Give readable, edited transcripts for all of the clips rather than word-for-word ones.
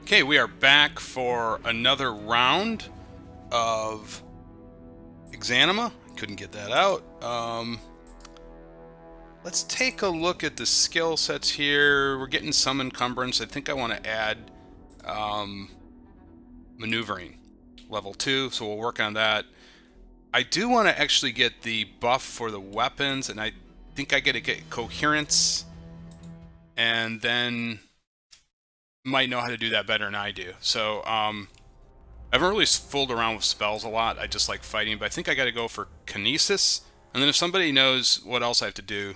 Okay, we are back for another round of Exanima. Couldn't get that out. Let's take a look at the skill sets here. We're getting some encumbrance. I think I want to add maneuvering level 2, so we'll work on that. I do want to actually get the buff for the weapons, and I think I get to get coherence, and then might know how to do that better than I do. So I haven't really fooled around with spells a lot. I just like fighting, but I think I got to go for kinesis. And then if somebody knows what else I have to do,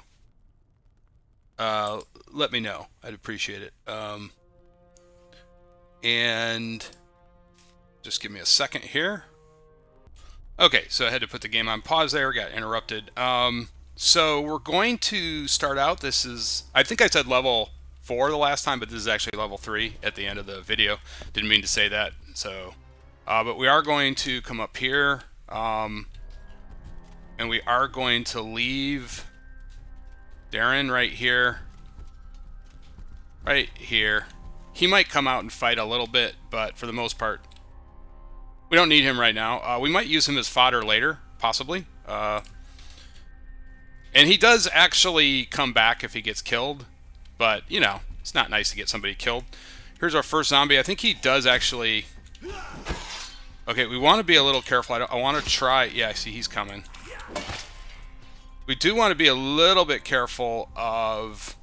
let me know. I'd appreciate it. And just give me a second here. Okay, so I had to put the game on pause there. Got interrupted. So we're going to start out. This is, I think I said level 4 the last time, but this is actually level 3 at the end of the video. Didn't mean to say that. So, but we are going to come up here, and we are going to leave Darren right here. Right here. He might come out and fight a little bit, but for the most part, we don't need him right now. We might use him as fodder later, possibly. And he does actually come back if he gets killed. But, you know, it's not nice to get somebody killed. Here's our first zombie. I think he does actually... Okay, we want to be a little careful. I want to try... Yeah, I see he's coming. We do want to be a little bit careful of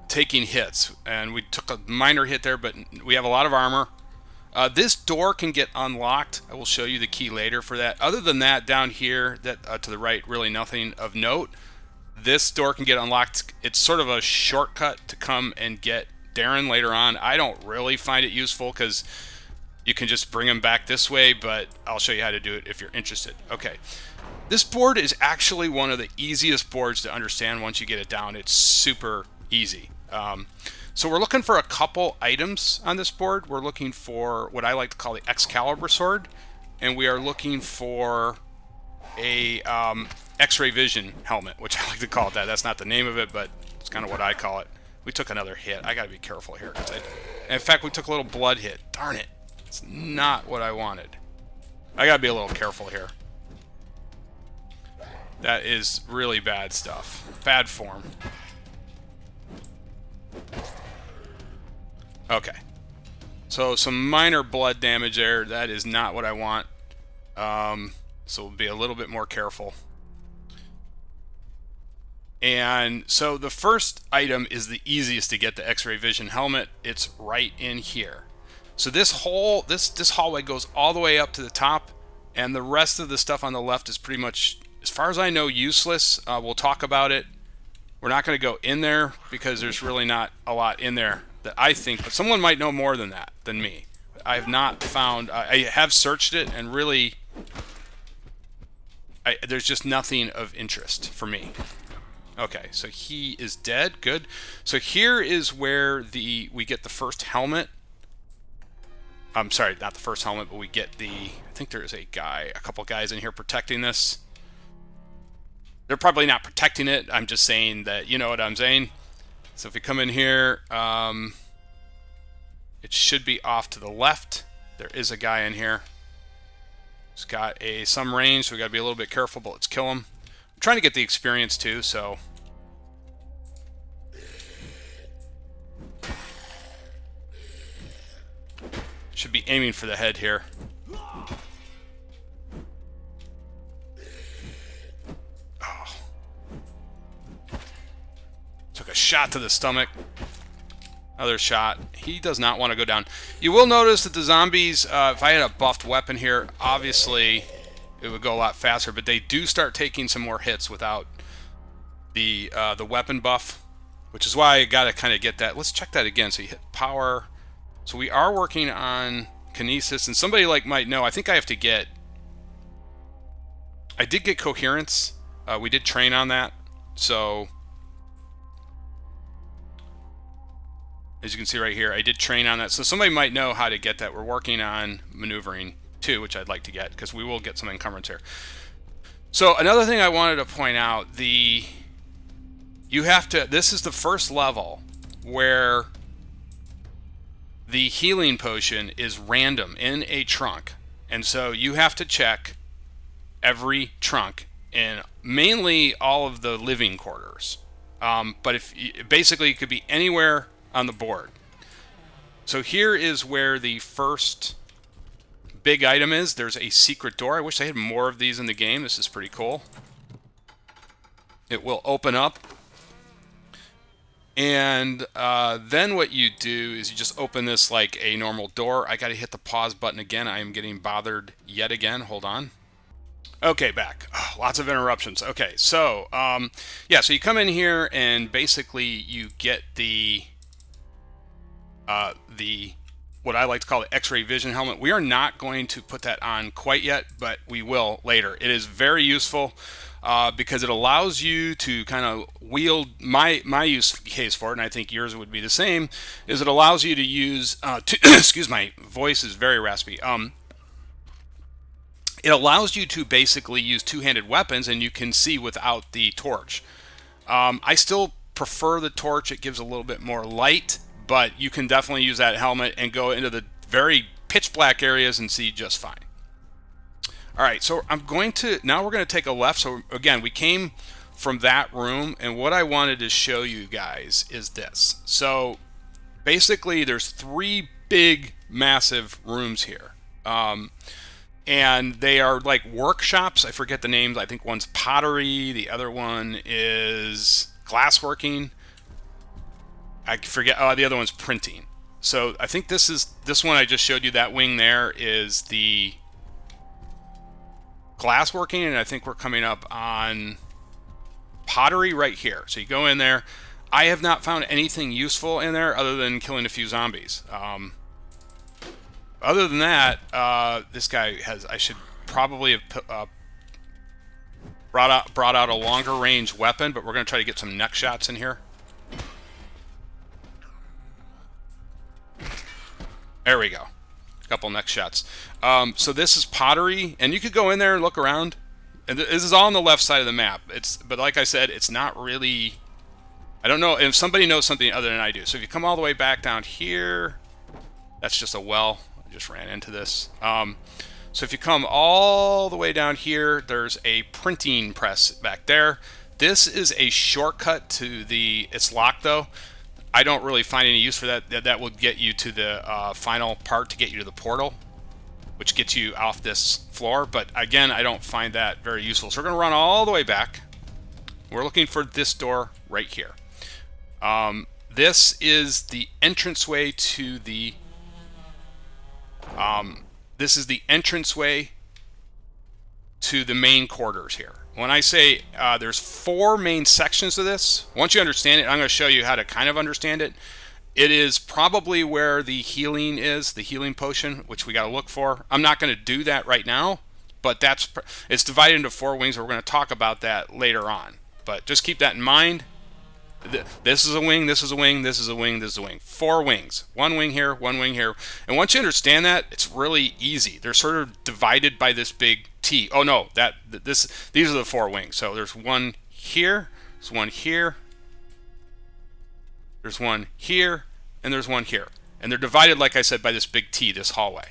taking hits. And we took a minor hit there, but we have a lot of armor. This door can get unlocked. I will show you the key later for that. Other than that, down here, that to the right, really nothing of note. This door can get unlocked. It's sort of a shortcut to come and get Darren later on. I don't really find it useful because you can just bring him back this way, but I'll show you how to do it if you're interested. Okay. This board is actually one of the easiest boards to understand once you get it down. It's super easy. So we're looking for a couple items on this board. We're looking for what I like to call the Excalibur sword, and we are looking for a X-ray vision helmet, which I like to call it that. That's not the name of it, but it's kind of what I call it. We took another hit. I got to be careful here. In fact, we took a little blood hit. Darn it. It's not what I wanted. I got to be a little careful here. That is really bad stuff. Bad form. Okay. So some minor blood damage there. That is not what I want. So we'll be a little bit more careful. And so the first item is the easiest to get, the X-ray vision helmet. It's right in here. So this hallway goes all the way up to the top, and the rest of the stuff on the left is pretty much, as far as I know, useless. We'll talk about it. We're not going to go in there because there's really not a lot in there that I think, but someone might know more than that, than me. I have not found, I have searched it, and really, there's just nothing of interest for me. Okay, so he is dead. Good. So here is where we get the first helmet. I'm sorry, not the first helmet, but we get I think there is a couple guys in here protecting this. They're probably not protecting it. I'm just saying that, you know what I'm saying. So if we come in here, it should be off to the left. There is a guy in here. He's got some range, so we got to be a little bit careful, but let's kill him. I'm trying to get the experience too, so... Should be aiming for the head here. Oh. Took a shot to the stomach. Another shot. He does not want to go down. You will notice that the zombies, if I had a buffed weapon here, obviously it would go a lot faster, but they do start taking some more hits without the weapon buff, which is why I got to kind of get that. Let's check that again. So you hit power. So we are working on kinesis, and somebody might know. I think I have to get... I did get coherence. We did train on that. So, as you can see right here, I did train on that. So somebody might know how to get that. We're working on maneuvering too, which I'd like to get, because we will get some encumbrance here. So another thing I wanted to point out, this is the first level where the healing potion is random in a trunk, and so you have to check every trunk in mainly all of the living quarters. But if basically it could be anywhere on the board. So here is where the first big item is. There's a secret door. I wish they had more of these in the game. This is pretty cool. It will open up. And then what you do is you just open this like a normal door. I got to hit the pause button again. I am getting bothered yet again. Hold on. Okay, back. Oh, lots of interruptions. Okay, so yeah, so you come in here and basically you get the what I like to call the X-ray vision helmet. We are not going to put that on quite yet, but we will later. It is very useful because it allows you to kind of wield my use case for it, and I think yours would be the same. Is it allows you to use excuse my voice is very raspy. It allows you to basically use two-handed weapons, and you can see without the torch. I still prefer the torch. It gives a little bit more light, but you can definitely use that helmet and go into the very pitch black areas and see just fine. All right, so now we're going to take a left. So again, we came from that room, and what I wanted to show you guys is this. So basically there's three big, massive rooms here. And they are like workshops. I forget the names. I think one's pottery. The other one is glassworking. I forget. Oh, the other one's printing. So I think this one I just showed you. That wing there is the glassworking, and I think we're coming up on pottery right here. So you go in there. I have not found anything useful in there other than killing a few zombies. Other than that, this guy has. I should probably have brought out a longer range weapon, but we're going to try to get some neck shots in here. There we go. A couple neck shots. So this is pottery, and you could go in there and look around. And this is all on the left side of the map. But like I said, it's not really. I don't know if somebody knows something other than I do. So if you come all the way back down here, that's just a well. Just ran into this. So if you come all the way down here, there's a printing press back there. This is a shortcut to it's locked though. I don't really find any use for that. That will get you to the final part to get you to the portal, which gets you off this floor. But again, I don't find that very useful. So we're going to run all the way back. We're looking for this door right here. This is the entranceway to the main quarters here. When I say there's 4 main sections to this, once you understand it, I'm going to show you how to kind of understand it. It is probably where the healing is, the healing potion, which we got to look for. I'm not going to do that right now, but it's divided into 4 wings. We're going to talk about that later on. But just keep that in mind. This is a wing, this is a wing, this is a wing, this is a wing. 4 wings. 1 wing here, 1 wing here. And once you understand that, it's really easy. They're sort of divided by this big T. Oh no, these are the 4 wings. So there's 1 here, there's 1 here, there's 1 here, and there's 1 here. And they're divided, like I said, by this big T, this hallway.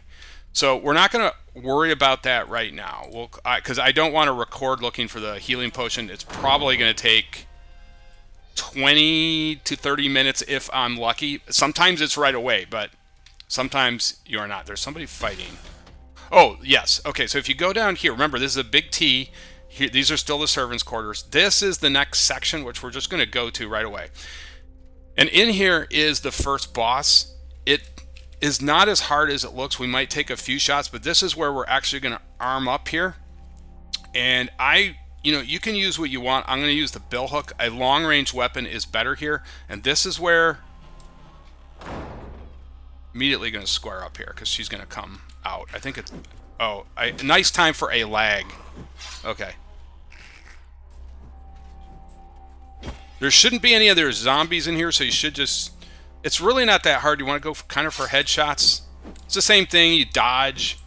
So we're not going to worry about that right now. Because I don't want to record looking for the healing potion. It's probably going to take 20 to 30 minutes if I'm lucky. Sometimes it's right away, but sometimes you're not. There's somebody fighting. Oh, yes. Okay, so if you go down here, remember this is a big T. Here, these are still the servants' quarters. This is the next section, which we're just going to go to right away. And in here is the first boss. It is not as hard as it looks. We might take a few shots, but this is where we're actually going to arm up here. And you can use what you want. I'm going to use the bill hook. A long-range weapon is better here. And this is where immediately going to square up here because she's going to come out. I think it's... Oh, nice time for a lag. Okay. There shouldn't be any other zombies in here, so you should just... It's really not that hard. You want to go kind of for headshots. It's the same thing. You dodge.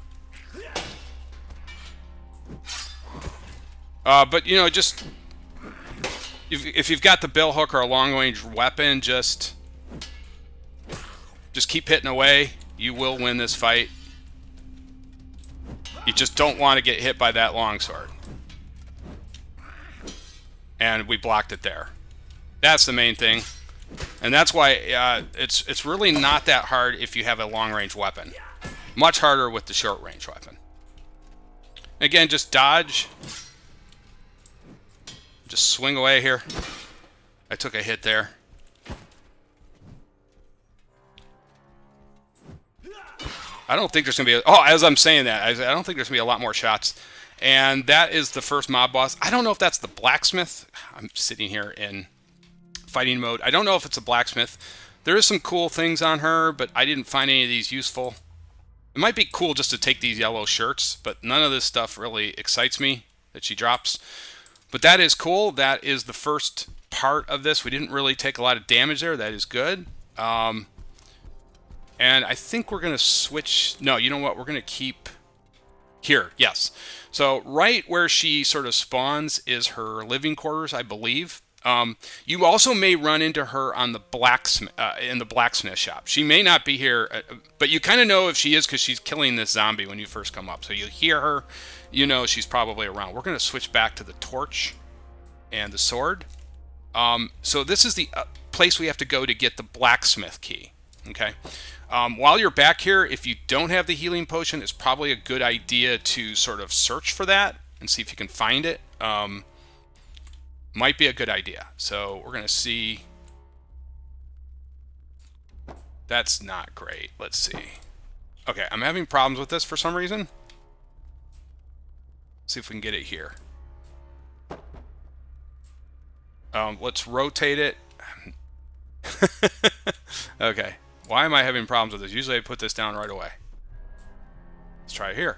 But, just... If you've got the bill hook or a long-range weapon, just Just keep hitting away. You will win this fight. You just don't want to get hit by that longsword. And we blocked it there. That's the main thing. And that's why it's really not that hard if you have a long-range weapon. Much harder with the short-range weapon. Again, just dodge. Just swing away here. I took a hit there. I don't think there's going to be... as I'm saying that, I don't think there's going to be a lot more shots. And that is the first mob boss. I don't know if that's the blacksmith. I'm sitting here in fighting mode. I don't know if it's a blacksmith. There is some cool things on her, but I didn't find any of these useful. It might be cool just to take these yellow shirts, but none of this stuff really excites me that she drops. But that is cool. That is the first part of this. We didn't really take a lot of damage there. That is good. And I think we're going to switch... No, you know what? We're going to keep... Here, yes. So right where she sort of spawns is her living quarters, I believe. You also may run into her on the blacksmith in the blacksmith shop. She may not be here, but you kind of know if she is because she's killing this zombie when you first come up. So you hear her, you know she's probably around. We're going to switch back to the torch and the sword. So this is the place we have to go to get the blacksmith key. Okay. While you're back here, if you don't have the healing potion, it's probably a good idea to sort of search for that and see if you can find it. Might be a good idea. So we're going to see. That's not great. Let's see. Okay, I'm having problems with this for some reason. See if we can get it here. Let's rotate it. Okay. Why am I having problems with this? Usually I put this down right away. Let's try it here.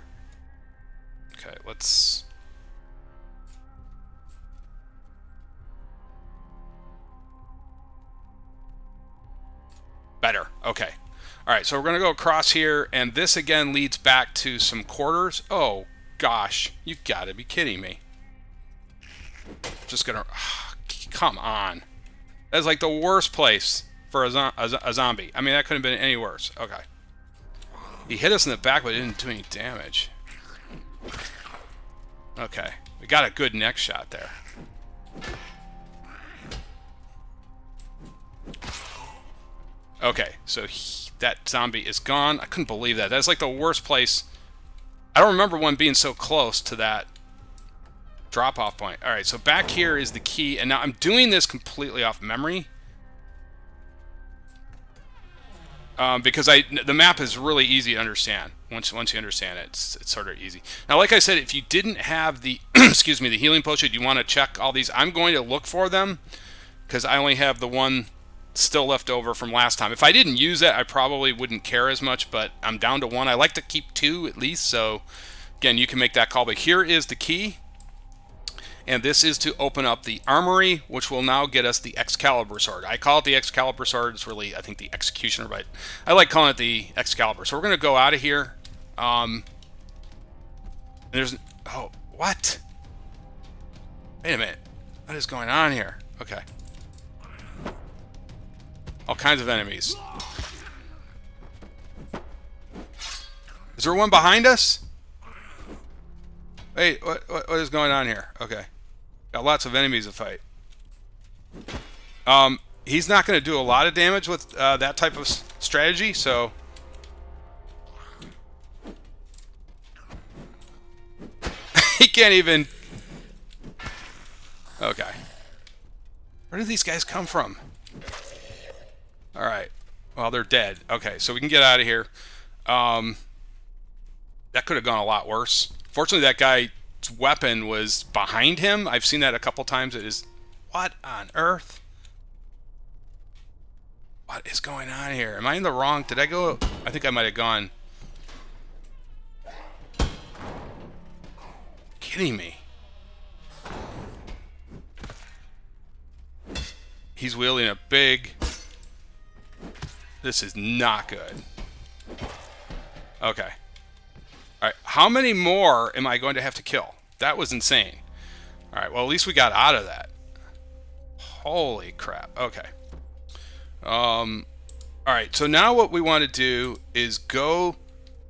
Okay, let's... Better. Okay. All right, so we're going to go across here, and this again leads back to some quarters. Oh, gosh. You got to be kidding me. Just going to... come on. That's like the worst place for a zombie. I mean, that couldn't have been any worse. Okay. He hit us in the back, but didn't do any damage. Okay. We got a good neck shot there. Okay, so that zombie is gone. I couldn't believe that. That's like the worst place. I don't remember one being so close to that drop-off point. All right, so back here is the key, and now I'm doing this completely off memory. Because the map is really easy to understand. Once you understand it, it's sort of easy. Now, like I said, if you didn't have the excuse me, the healing potion, you want to check all these. I'm going to look for them because I only have the one still left over from last time. If I didn't use it, I probably wouldn't care as much, but I'm down to one. I like to keep two at least, so again, you can make that call. But here is the key. And this is to open up the armory, which will now get us the Excalibur sword. I call it the Excalibur sword. It's really, I think, the Executioner, but I like calling it the Excalibur. So we're going to go out of here. There's... Oh, what? Wait a minute. What is going on here? Okay. All kinds of enemies. Is there one behind us? Wait, what is going on here? Okay. Got lots of enemies to fight. He's not going to do a lot of damage with that type of strategy, so... He can't even... Okay. Where did these guys come from? Alright. Well, they're dead. Okay, so we can get out of here. That could have gone a lot worse. Fortunately, that guy's weapon was behind him. I've seen that a couple times. It is... What on earth? What is going on here? Am I in the wrong... Did I go... I think I might have gone... Kidding me. He's wielding a big... This is not good. Okay. Alright, how many more am I going to have to kill? That was insane. Alright, well, at least we got out of that. Holy crap. Okay. All right, so now what we want to do is go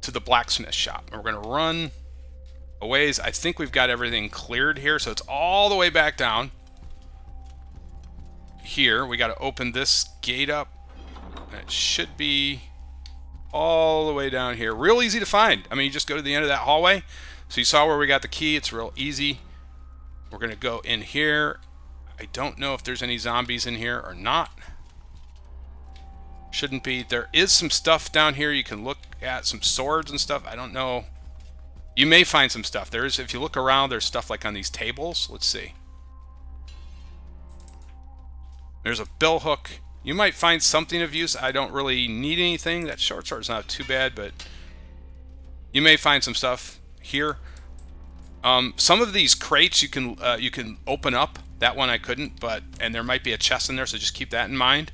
to the blacksmith shop. And we're going to run a ways. I think we've got everything cleared here, so it's all the way back down. Here, we got to open this gate up. And it should be all the way down here. Real easy to find. I mean, you just go to the end of that hallway. So you saw where we got the key. It's real easy. We're going to go in here. I don't know if there's any zombies in here or not. Shouldn't be. There is some stuff down here you can look at, some swords and stuff. I don't know. You may find some stuff. There is, if you look around, there's stuff like on these tables. Let's see. There's a bill hook. You might find something of use. I don't really need anything. That short sword's not too bad, but you may find some stuff here. Some of these crates you can open up. That one I couldn't, and there might be a chest in there, so just keep that in mind.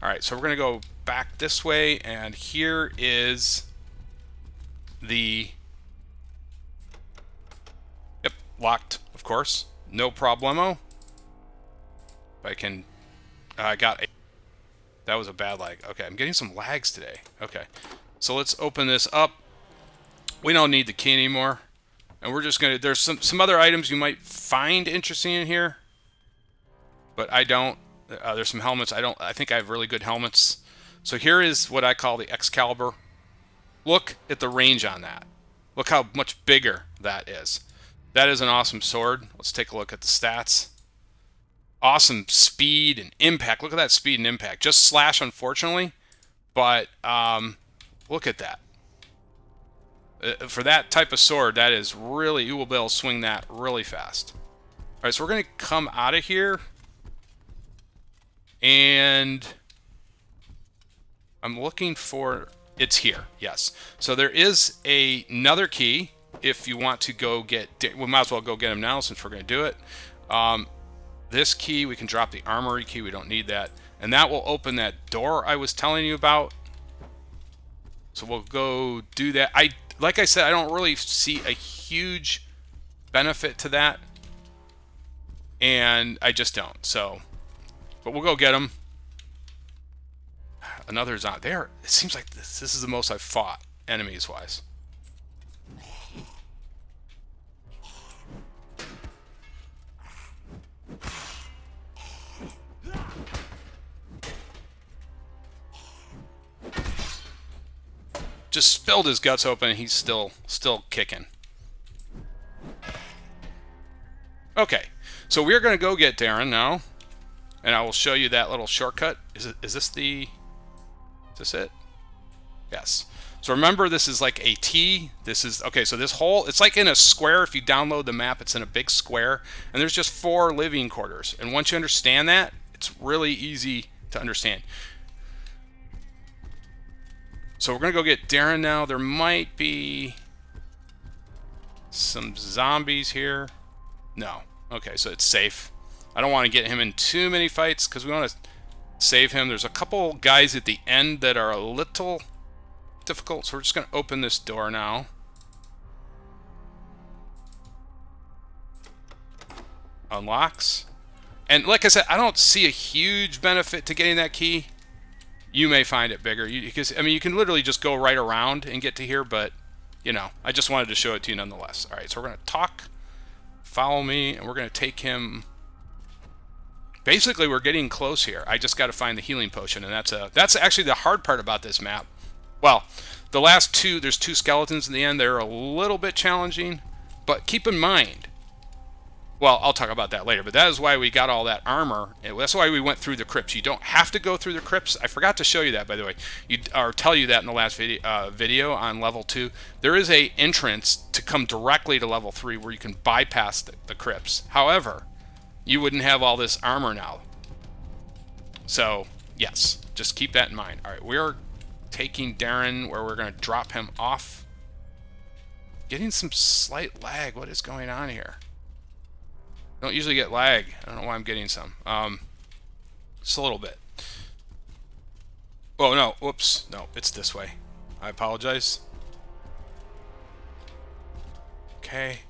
All right, so we're gonna go back this way, and here is the, yep, locked, of course, no problemo. If I can, I got a, that was a bad lag. Okay, I'm getting some lags today. Okay, so let's open this up. We don't need the key anymore, and we're just gonna, there's some other items you might find interesting in here, but I don't. There's some helmets. I think I have really good helmets. So here is what I call the Excalibur. Look at the range on that. Look how much bigger that is. That is an awesome sword. Let's take a look at the stats. Awesome speed and impact. Look at that speed and impact. Just slash, unfortunately, but look at that. For that type of sword, that is really, you will be able to swing that really fast. All right, so we're going to come out of here. And I'm looking for, it's here, yes. So there is another key if you want to go get, we might as well go get him now since we're going to do it. This key, we can drop the armory key, we don't need that. And that will open that door I was telling you about. So we'll go do that. Like I said, I don't really see a huge benefit to that. And I just don't, so. But we'll go get him. Another's not there. It seems like this is the most I've fought, enemies-wise. Just spilled his guts open, and he's still kicking. Okay, so we're going to go get Darren now. And I will show you that little shortcut. Is this it? Yes. So remember, this is like a T. This is, okay, so this whole, it's like in a square. If you download the map, it's in a big square. And there's just 4 living quarters. And once you understand that, it's really easy to understand. So we're going to go get Darren now. There might be some zombies here. No. Okay, so it's safe. I don't want to get him in too many fights because we want to save him. There's a couple guys at the end that are a little difficult, so we're just going to open this door now. Unlocks. And like I said, I don't see a huge benefit to getting that key. You may find it bigger. Because, I mean, you can literally just go right around and get to here, but, you know, I just wanted to show it to you nonetheless. All right, so we're going to talk. Follow me, and we're going to take him. Basically, we're getting close here. I just got to find the healing potion, and that's actually the hard part about this map. Well, the last 2, there's 2 skeletons in the end. They're a little bit challenging, but keep in mind, well, I'll talk about that later, but that is why we got all that armor. That's why we went through the crypts. You don't have to go through the crypts. I forgot to show you that, by the way, or tell you that in the last video on level 2. There is a entrance to come directly to level 3 where you can bypass the crypts. However, you wouldn't have all this armor now. So, yes, just keep that in mind. All right, we are taking Darren where we're going to drop him off. Getting some slight lag. What is going on here? Don't usually get lag. I don't know why I'm getting some. Just a little bit. Oh, no. Whoops. No, it's this way. I apologize. Okay.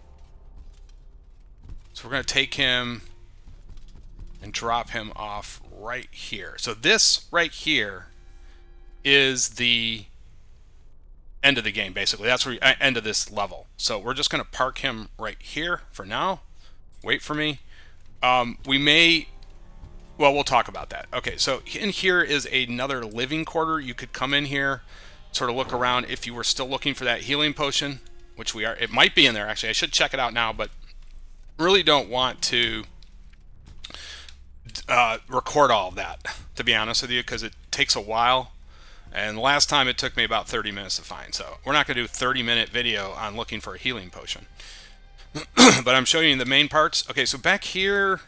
So we're going to take him and drop him off right here. So this right here is the end of the game, basically. That's where end of this level. So we're just going to park him right here for now. Wait for me. We may, well, we'll talk about that. Okay, so in here is another living quarter. You could come in here, sort of look around if you were still looking for that healing potion, which we are. It might be in there, actually. I should check it out now, but really don't want to record all of that, to be honest with you, because it takes a while. And last time it took me about 30 minutes to find. So we're not going to do a 30-minute video on looking for a healing potion. But I'm showing you the main parts. Okay, so back here,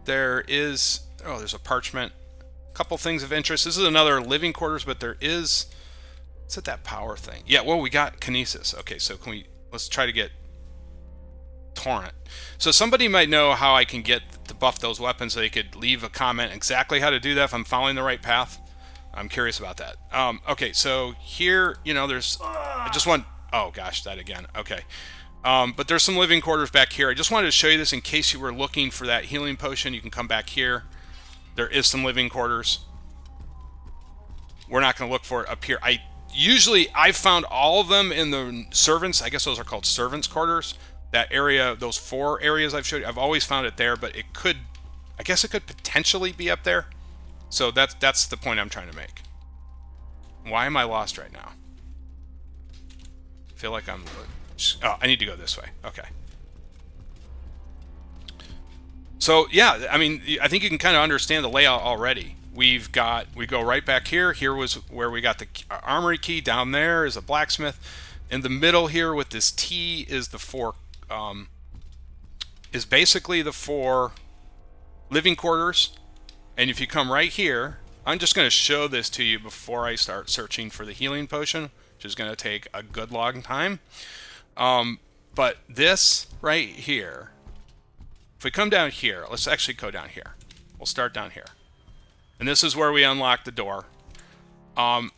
there is, oh, there's a parchment. A couple things of interest. This is another living quarters, but there is, what's it, that power thing? Yeah, well, we got kinesis. Okay, so can we, let's try to get torrent. So somebody might know how I can get to buff those weapons, so they could leave a comment exactly how to do that if I'm following the right path. I'm curious about that. Okay, so here, you know, there's, I just want, oh gosh, that again. Okay. But there's some living quarters back here. I just wanted to show you this in case you were looking for that healing potion. You can come back here. There is some living quarters. We're not going to look for it up here. I've found all of them in the servants. I guess those are called servants quarters. That area, those 4 areas I've showed you, I've always found it there, but it could, I guess it could potentially be up there. So that's the point I'm trying to make. Why am I lost right now? I feel like I'm, oh, I need to go this way. Okay. So yeah, I mean, I think you can kind of understand the layout already. We go right back here. Here was where we got the armory key. Down there is a blacksmith. In the middle here with this T is the 4, is basically the 4 living quarters. And if you come right here, I'm just going to show this to you before I start searching for the healing potion, which is going to take a good long time. But this right here, if we come down here, let's actually go down here. We'll start down here. And this is where we unlock the door.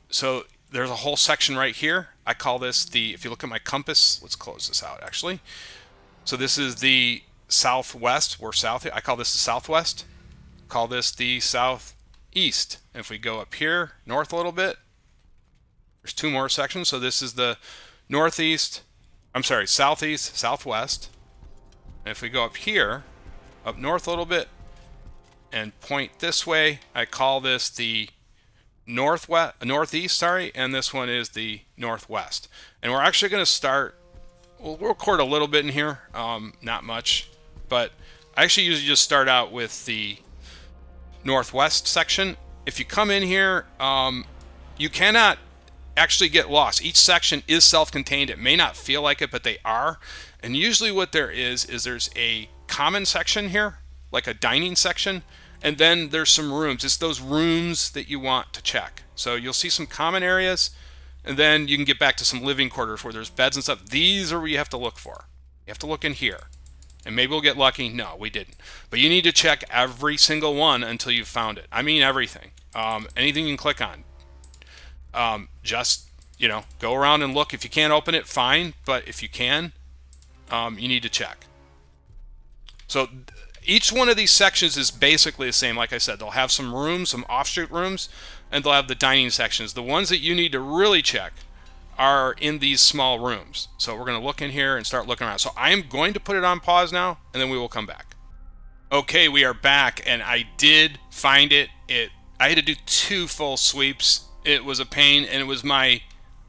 So there's a whole section right here. I call this the, if you look at my compass, let's close this out actually. So this is the southwest. We're south. I call this the southwest. Call this the southeast. And if we go up here, north a little bit, there's 2 more sections. So this is the northeast, I'm sorry, southeast, southwest. And if we go up here, up north a little bit, and point this way, I call this the northeast, sorry, and this one is the northwest. And we're actually going to start, we'll record a little bit in here, not much, but I actually usually just start out with the northwest section. If you come in here, you cannot actually get lost. Each section is self-contained. It may not feel like it, but they are. And usually what there is there's a common section here, like a dining section, and then there's some rooms. It's those rooms that you want to check. So you'll see some common areas, and then you can get back to some living quarters where there's beds and stuff. These are where you have to look for. You have to look in here. And maybe we'll get lucky. No, we didn't. But you need to check every single one until you've found it. I mean everything. Anything you can click on. Just, you know, go around and look. If you can't open it, fine. But if you can, you need to check. So each one of these sections is basically the same. Like I said, they'll have some rooms, some offshoot rooms, and they'll have the dining sections. The ones that you need to really check are in these small rooms. So we're going to look in here and start looking around. So I'm going to put it on pause now, and then we will come back. Okay, we are back, and I did find it. I had to do 2 full sweeps. It was a pain, and it was my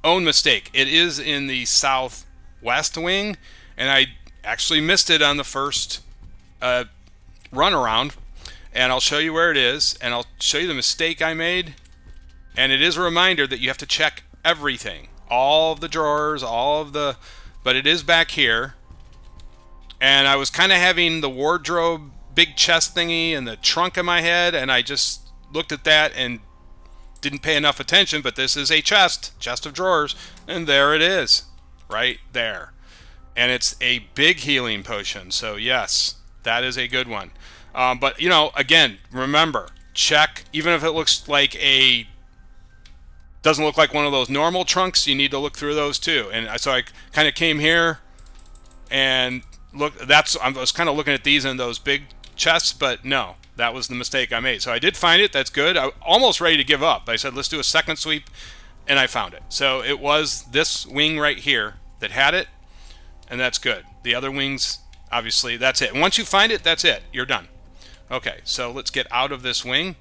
own mistake. It is in the southwest wing, and I actually missed it on the first run around. And I'll show you where it is, and I'll show you the mistake I made. And it is a reminder that you have to check everything. All of the drawers, but it is back here. And I was kind of having the wardrobe big chest thingy and the trunk in my head, and I just looked at that and didn't pay enough attention, but this is a chest of drawers, and there it is, right there. And it's a big healing potion, so yes, that is a good one. But, you know, again, remember, check, even if it looks like doesn't look like one of those normal trunks, you need to look through those too. And so I kind of came here and look, I was kind of looking at these in those big chests, but no, That was the mistake I made. So I did find it. That's good. I was almost ready to give up. I said, let's do a second sweep, and I found it. So it was this wing right here that had it, and that's good. The other wings, obviously, that's it. And once you find it, that's it. You're done. Okay, so let's get out of this wing.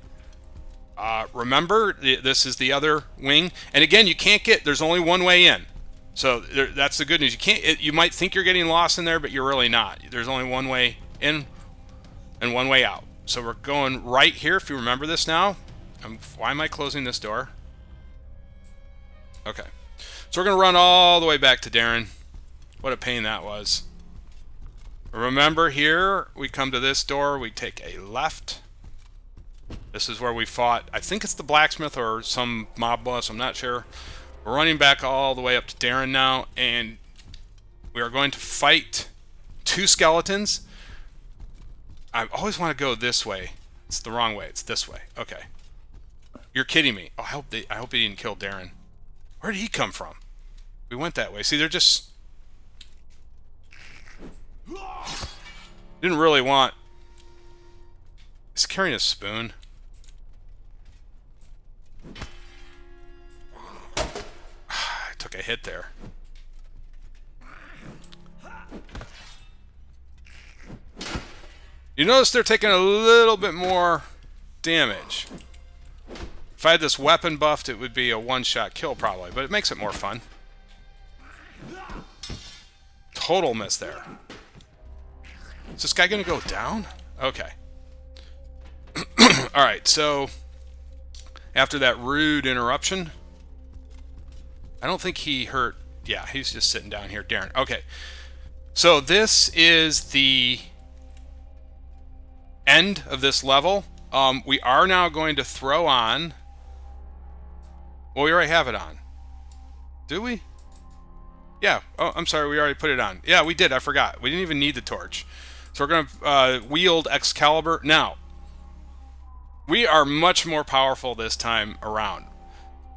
Remember, this is the other wing. And again, you can't get, there's only one way in. So that's the good news. You can't. You might think you're getting lost in there, but you're really not. There's only one way in and one way out. So we're going right here, if you remember this now. Why am I closing this door? Okay. So we're going to run all the way back to Darren. What a pain that was. Remember here, we come to this door, we take a left. This is where we fought, I think it's the blacksmith or some mob boss, I'm not sure. We're running back all the way up to Darren now, and we are going to fight 2 skeletons. I always want to go this way. It's the wrong way. It's this way. Okay. You're kidding me. Oh, I hope he didn't kill Darren. Where did he come from? We went that way. See, they're just... Didn't really want... He's carrying a spoon. I took a hit there. You notice they're taking a little bit more damage. If I had this weapon buffed, it would be a one-shot kill probably, but it makes it more fun. Total miss there. Is this guy gonna go down? Okay. Alright, so after that rude interruption, I don't think he hurt. Yeah, he's just sitting down here. Darren. Okay. So this is the end of this level. We are now going to throw on... Well, we already have it on. Do we? Yeah. Oh, I'm sorry. We already put it on. Yeah, we did. I forgot. We didn't even need the torch. So we're going to wield Excalibur. Now, we are much more powerful this time around.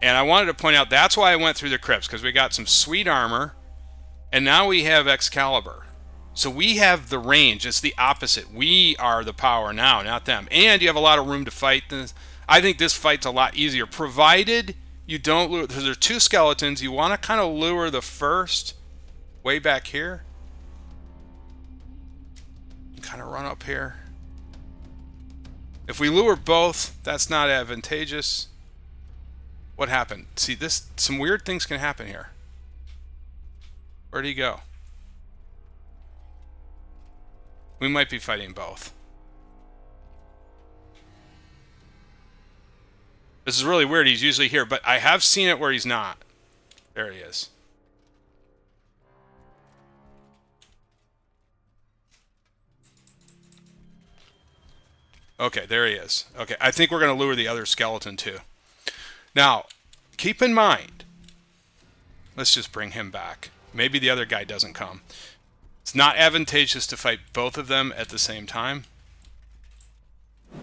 And I wanted to point out, that's why I went through the crypts, because we got some sweet armor, and now we have Excalibur. So we have the range. It's the opposite. We are the power now, not them. And you have a lot of room to fight this. I think this fight's a lot easier, provided you don't lure... Because there are 2 skeletons. You want to kind of lure the first way back here. Kind of run up here. If we lure both, that's not advantageous. What happened? See, this, some weird things can happen here. Where'd he go? We might be fighting both. This is really weird. He's usually here, but I have seen it where he's not. There he is. Okay, there he is. Okay, I think we're going to lure the other skeleton too. Now, keep in mind, let's just bring him back. Maybe the other guy doesn't come. It's not advantageous to fight both of them at the same time. I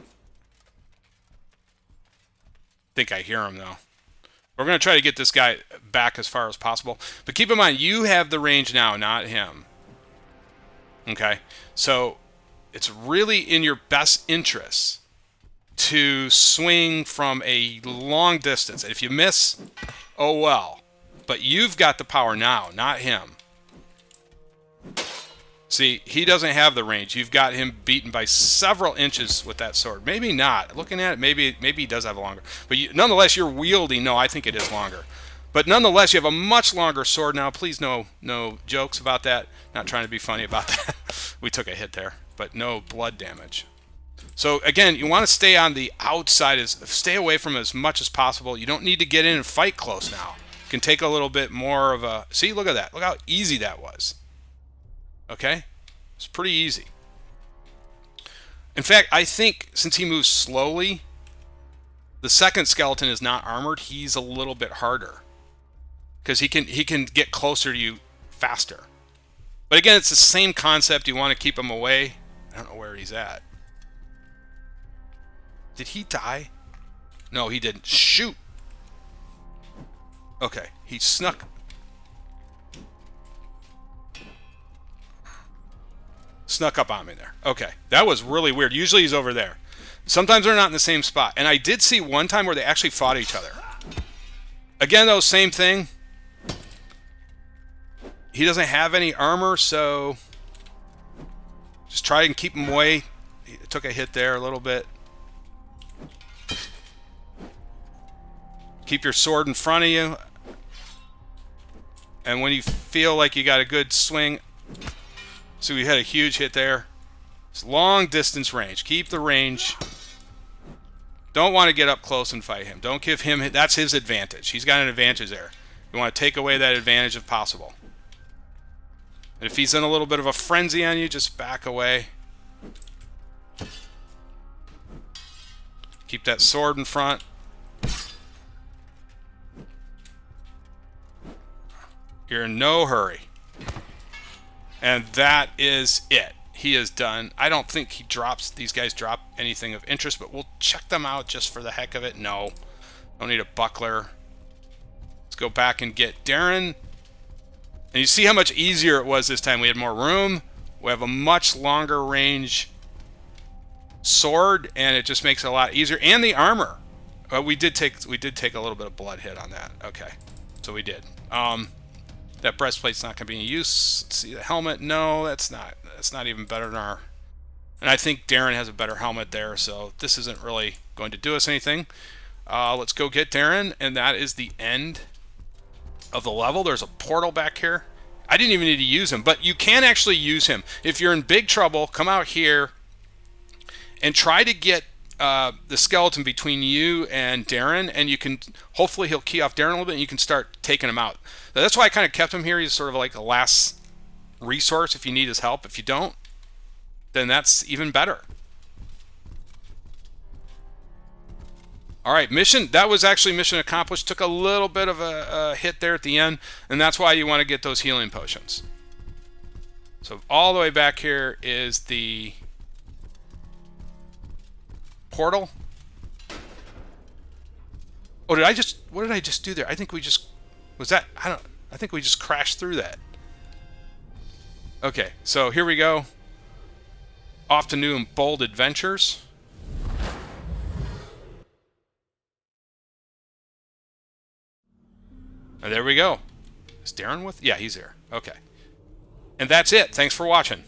think I hear him though. We're going to try to get this guy back as far as possible. But keep in mind, you have the range now, not him. Okay, so it's really in your best interest to swing from a long distance. If you miss, oh well. But you've got the power now, not him. See, he doesn't have the range. You've got him beaten by several inches with that sword. Maybe not. Looking at it, maybe he does have a longer. But nonetheless, you're wielding. No, I think it is longer. But nonetheless, you have a much longer sword now. Please, no jokes about that. Not trying to be funny about that. We took a hit there, but no blood damage. So again, you want to stay on the outside, stay away from it as much as possible. You don't need to get in and fight close now. You can take a little bit more of a... See, look at that. Look how easy that was. Okay? It's pretty easy. In fact, I think since he moves slowly, the second skeleton is not armored. He's a little bit harder because he can get closer to you faster. But again, it's the same concept. You want to keep him away. I don't know where he's at. Did he die? No, he didn't. Shoot. Okay, he snuck. Snuck up on me there. Okay, that was really weird. Usually he's over there. Sometimes they're not in the same spot. And I did see one time where they actually fought each other. Again, though, same thing. He doesn't have any armor, so just try and keep him away. He took a hit there a little bit. Keep your sword in front of you. And when you feel like you got a good swing, so we had a huge hit there. It's long distance range. Keep the range. Don't want to get up close and fight him. Don't give him, that's his advantage. He's got an advantage there. You want to take away that advantage if possible. And if he's in a little bit of a frenzy on you, just back away. Keep that sword in front. You're in no hurry. And that is it. He is done. I don't think these guys drop anything of interest, but we'll check them out just for the heck of it. No. Don't need a buckler. Let's go back and get Darren. And you see how much easier it was this time. We had more room. We have a much longer range sword, and it just makes it a lot easier. And the armor. We did take a little bit of blood hit on that. Okay. So we did. That breastplate's not going to be any use. Let's see the helmet. No, that's not even better than our. And I think Darren has a better helmet there, so this isn't really going to do us anything. Let's go get Darren, and that is the end of the level. There's a portal back here. I didn't even need to use him, but you can actually use him. If you're in big trouble, come out here and try to get the skeleton between you and Darren, and you can, hopefully he'll key off Darren a little bit and you can start taking him out. Now, that's why I kind of kept him here. He's sort of like a last resource if you need his help. If you don't, then that's even better. All right, that was actually mission accomplished. Took a little bit of a hit there at the end, and that's why you want to get those healing potions. So all the way back here is the portal. Oh, what did I just do there? I think we just, I think we just crashed through that. Okay, so here we go. Off to new and bold adventures. And there we go. Is Darren with? Yeah, he's here. Okay. And that's it. Thanks for watching.